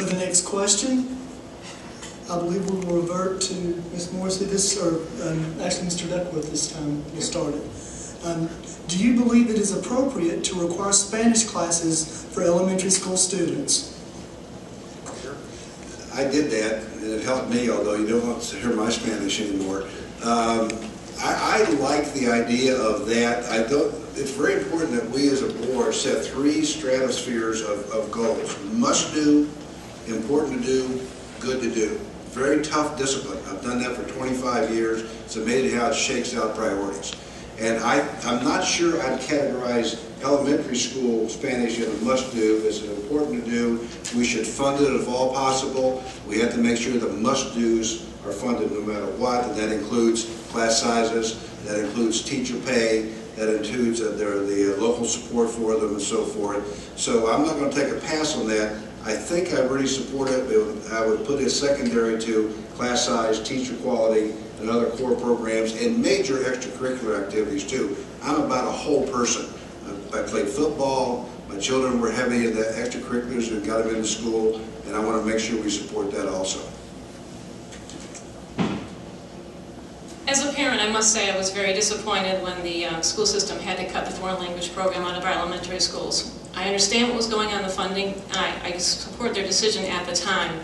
For the next question, I believe we will revert to Ms. Morrissey, actually Mr. Duckworth this time will start it. Do you believe it is appropriate to require Spanish classes for elementary school students? I did that, and it helped me, although you don't want to hear my Spanish anymore. I like the idea of that. It's very important that we as a board set three stratospheres of goals. Must do, important to do, good to do. Very tough discipline. I've done that for 25 years. It's amazing how it shakes out priorities. And I'm not sure I'd categorize elementary school Spanish as a must-do. It's important to do. We should fund it if all possible. We have to make sure the must-dos are funded no matter what, and that includes class sizes, that includes teacher pay, that includes the local support for them and so forth. So I'm not going to take a pass on that. I think I really support it. I would put it secondary to class size, teacher quality, and other core programs, and major extracurricular activities too. I'm about a whole person. I played football. My children were heavy in the extracurriculars and got them into school, and I want to make sure we support that also. As a parent, I must say I was very disappointed when the school system had to cut the foreign language program out of our elementary schools. I understand what was going on in the funding, and I support their decision at the time.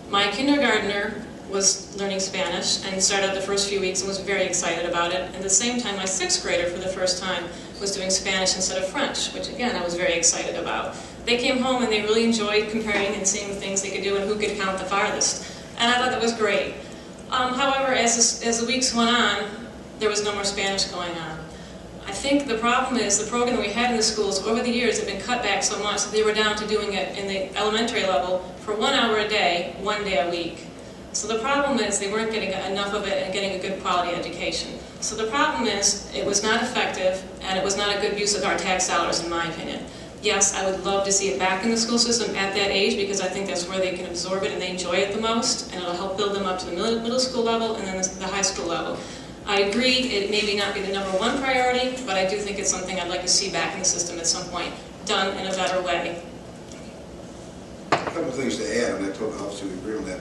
My kindergartner was learning Spanish and started the first few weeks and was very excited about it. At the same time, my sixth grader for the first time was doing Spanish instead of French, which again I was very excited about. They came home and they really enjoyed comparing and seeing the things they could do and who could count the farthest. And I thought that was great. However, as the weeks went on, there was no more Spanish going on. I think the problem is the program that we had in the schools over the years had been cut back so much that they were down to doing it in the elementary level for 1 hour a day, 1 day a week. So the problem is they weren't getting enough of it and getting a good quality education. So the problem is it was not effective and it was not a good use of our tax dollars in my opinion. Yes, I would love to see it back in the school system at that age because I think that's where they can absorb it and they enjoy it the most, and it'll help build them up to the middle school level and then the high school level. I agree it may not be the #1 priority, but I do think it's something I'd like to see back in the system at some point, done in a better way. A couple of things to add, and I totally obviously agree on that.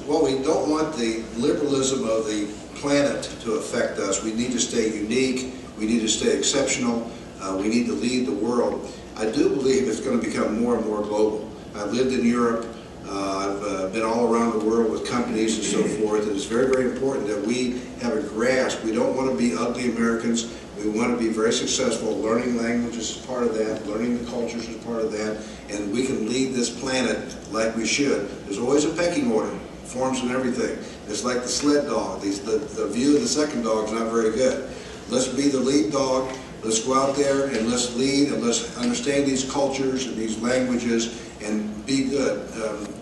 Well, we don't want the liberalism of the planet to affect us. We need to stay unique. We need to stay exceptional. We need to lead the world. I do believe it's going to become more and more global. I've lived in Europe. I've been all around the world with companies and so forth, and it's very, very important that we have a grasp. We don't want to be ugly Americans. We want to be very successful. Learning languages is part of that. Learning the cultures is part of that. And we can lead this planet like we should. There's always a pecking order, forms and everything. It's like the sled dog. The view of the second dog is not very good. Let's be the lead dog. Let's go out there and let's lead and let's understand these cultures and these languages and be good.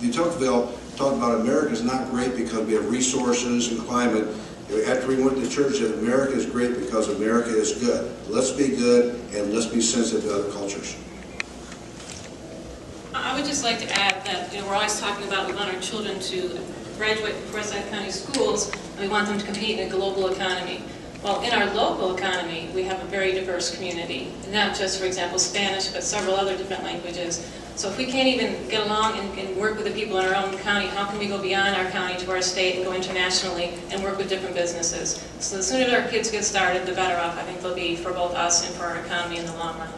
De Tocqueville talked about America is not great because we have resources and climate. After we went to church, that America is great because America is good. Let's be good and let's be sensitive to other cultures. I would just like to add that we're always talking about we want our children to graduate from Forsyth County schools and we want them to compete in a global economy. Well, in our local economy, we have a very diverse community, not just, for example, Spanish, but several other different languages. So if we can't even get along and work with the people in our own county, how can we go beyond our county to our state and go internationally and work with different businesses? So the sooner our kids get started, the better off I think they'll be for both us and for our economy in the long run.